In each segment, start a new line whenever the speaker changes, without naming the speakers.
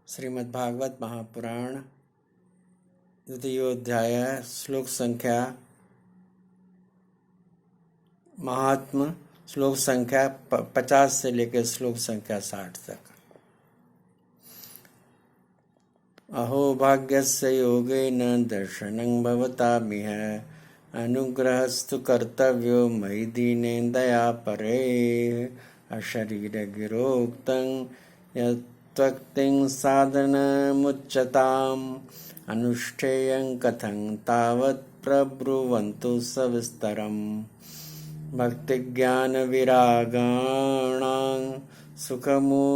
श्रीमद्भागवत महापुराण द्वितीयोध्याय श्लोक संख्या महात्म श्लोक संख्या 50 से लेकर श्लोक संख्या 60 तक। अहो भाग्यस्य योगेन दर्शनं भवतामिह अनुग्रहस्तु कर्तव्यो मयि दीने दया परे अशरीरगिरोक्तं यत्त्वक्तिं साधनमुच्यताम् अनुष्ठेयं कथं तावत् प्रब्रुवन्तु सविस्तरम् भक्तिज्ञानविरागाणां सुखमुत्पद्यते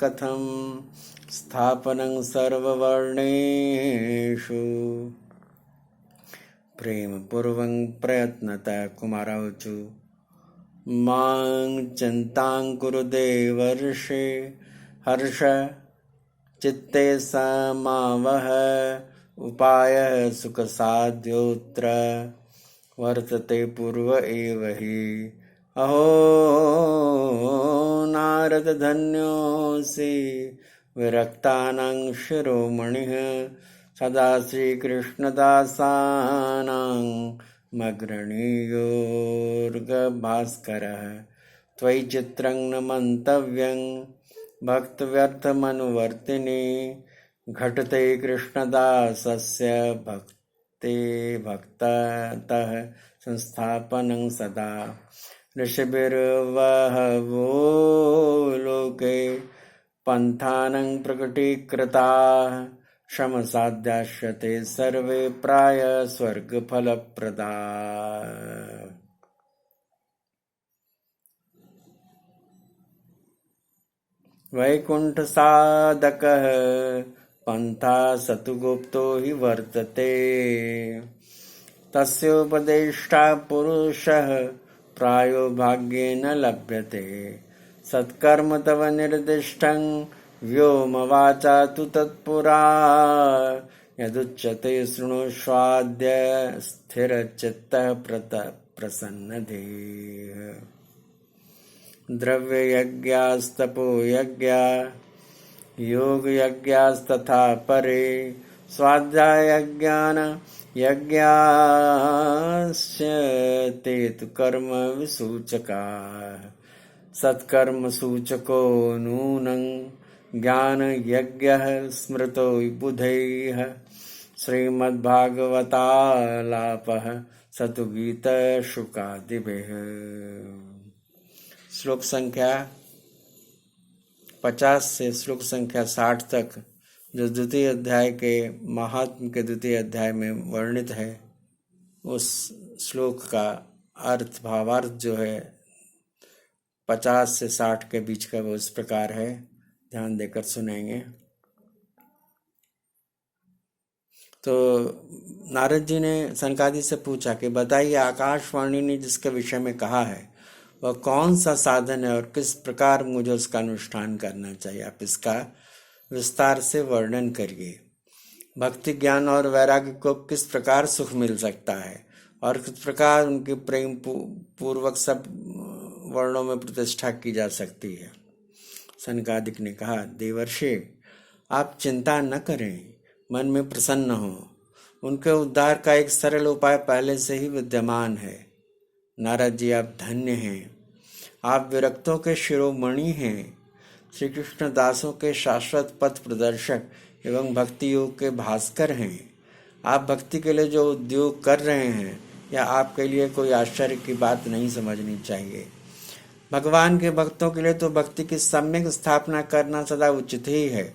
कथं स्थापनं सर्ववर्णेषु प्रेमपूर्वं प्रयत्नतः कुमारौचु मां चिन्तां कुरु देवर्षे हर्ष चित्ते समावह उपायः सुखसाध्योऽत्र वर्तते पूर्व एव हि अहो नारद धन्योऽसि विरक्तानां शिरोमणिः सदा श्रीकृष्णदासानां मग्रणीयोर्गभास्करः त्वयि चित्रं न मन्तव्यं भक्तव्यर्थमनुवर्तिनि घटते कृष्णदासस्य भक्ततः संस्थापनं सदा ऋषिभिर्बहवो लोके पन्थानं प्रकटीकृताः श्रमसाध्याश्यते सर्वे प्राय स्वर्गफलप्रदा। वैकुण्ठसाधकः पन्था सतु गुप्तो हि वर्तते तस्योपदेष्टा पुरुषः प्रायो भाग्येन लभ्यते सत्कर्म तव निर्दिष्टं व्योमवाचा तु तत्पुरा यदुच्यते शृणुष्वाद्य स्थिरचित्तः प्रसन्नधीः द्रव्ययज्ञास्तपोयज्ञा योगयज्ञास्तथा परे स्वाध्यायज्ञान यज्ञाश्च ते तु कर्म विसूचकाः सत्कर्म सूचको नूनं ज्ञान यज्ञः स्मृतो बुधैः श्रीमद्भागवतालापः सतु गीत शुकादिभिः। श्लोक संख्या 50 से श्लोक संख्या 60 तक जो द्वितीय अध्याय के महात्म के द्वितीय अध्याय में वर्णित है, उस श्लोक का अर्थ भावार्थ जो है 50 से 60 के बीच का वो इस प्रकार है, ध्यान देकर सुनेंगे। तो नारद जी ने सनकादि से पूछा कि बताइए, आकाशवाणी ने जिसके विषय में कहा है वह कौन सा साधन है और किस प्रकार मुझे उसका अनुष्ठान करना चाहिए, आप इसका विस्तार से वर्णन करिए। भक्ति ज्ञान और वैराग्य को किस प्रकार सुख मिल सकता है और किस प्रकार उनकी प्रेम पूर्वक सब वर्णों में प्रतिष्ठा की जा सकती है। सनकादिक ने कहा, देवर्षि आप चिंता न करें, मन में प्रसन्न हो, उनके उद्धार का एक सरल उपाय पहले से ही विद्यमान है। नारद जी आप धन्य हैं, आप विरक्तों के शिरोमणि हैं, श्री कृष्ण दासों के शाश्वत पथ प्रदर्शक एवं भक्ति योग के भास्कर हैं। आप भक्ति के लिए जो उद्योग कर रहे हैं या आपके लिए कोई आश्चर्य की बात नहीं समझनी चाहिए। भगवान के भक्तों के लिए तो भक्ति की सम्यक स्थापना करना सदा उचित ही है।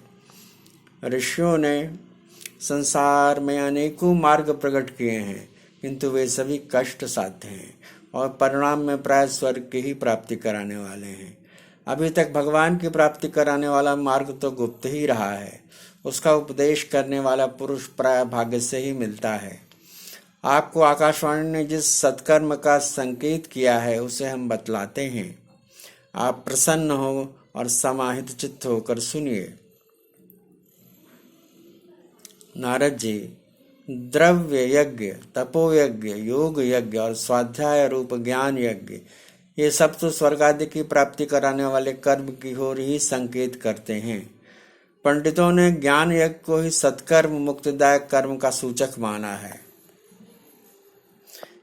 ऋषियों ने संसार में अनेकों मार्ग प्रकट किए हैं, किंतु वे सभी कष्ट साध्य हैं और परिणाम में प्राय स्वर्ग की ही प्राप्ति कराने वाले हैं। अभी तक भगवान की प्राप्ति कराने वाला मार्ग तो गुप्त ही रहा है, उसका उपदेश करने वाला पुरुष प्राय भाग्य से ही मिलता है। आपको आकाशवाणी ने जिस सत्कर्म का संकेत किया है उसे हम बतलाते हैं, आप प्रसन्न हो और समाहित चित्त होकर सुनिए। नारद जी, द्रव्य यज्ञ, तपो यज्ञ, योग यज्ञ और स्वाध्याय रूप ज्ञान यज्ञ, ये सब तो स्वर्ग आदि की प्राप्ति कराने वाले कर्म की ओर ही संकेत करते हैं। पंडितों ने ज्ञान यज्ञ को ही सत्कर्म मुक्तिदायक कर्म का सूचक माना है।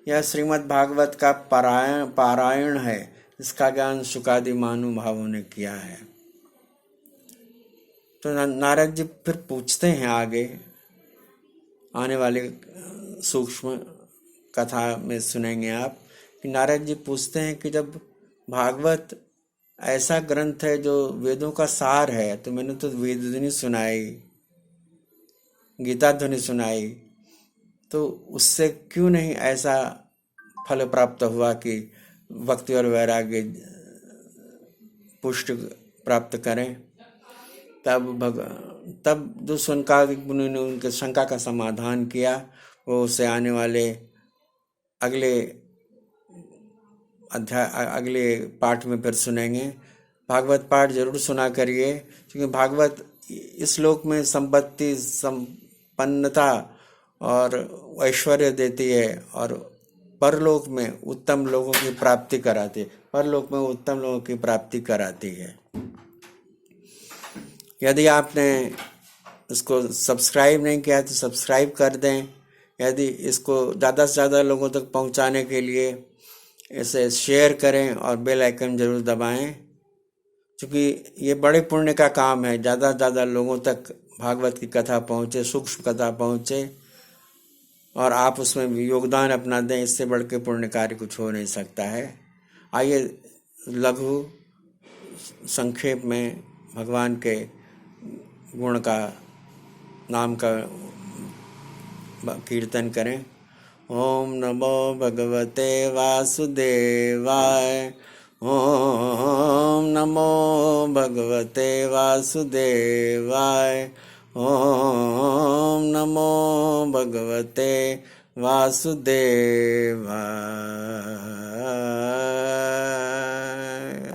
यह श्रीमद् भागवत का पारायण है। इसका ज्ञान शुकादि महानुभावों ने किया है। तो नारद जी फिर पूछते हैं, आगे आने वाले सूक्ष्म कथा में सुनेंगे आप कि नारद जी पूछते हैं कि जब भागवत ऐसा ग्रंथ है जो वेदों का सार है, तो मैंने तो वेद ध्वनि सुनाई, गीता ध्वनि सुनाई, तो उससे क्यों नहीं ऐसा फल प्राप्त हुआ कि भक्ति और वैराग्य पुष्टि प्राप्त करें। तब जो शंकादिक मुनि ने उनके शंका का समाधान किया, वो उसे आने वाले अगले अध्याय अगले पाठ में फिर सुनेंगे। भागवत पाठ जरूर सुना करिए, क्योंकि भागवत इस लोक में संपत्ति संपन्नता और ऐश्वर्य देती है, और परलोक में उत्तम लोगों की प्राप्ति कराती है। परलोक में उत्तम लोगों की प्राप्ति कराती है। यदि आपने इसको सब्सक्राइब नहीं किया तो सब्सक्राइब कर दें। यदि इसको ज़्यादा से ज़्यादा लोगों तक पहुंचाने के लिए इसे शेयर करें और बेल आइकन जरूर दबाएं, क्योंकि ये बड़े पुण्य का काम है। ज़्यादा से ज़्यादा लोगों तक भागवत की कथा पहुँचे, सूक्ष्म कथा पहुँचे, और आप उसमें योगदान अपना दें। इससे बढ़ के पुण्य कार्य कुछ हो नहीं सकता है। आइए लघु संक्षेप में भगवान के गुण का नाम का कीर्तन करें। ओम नमो भगवते वासुदेवाय। ओम नमो भगवते वासुदेवाय। ओम नमो भगवते वासुदेवाय।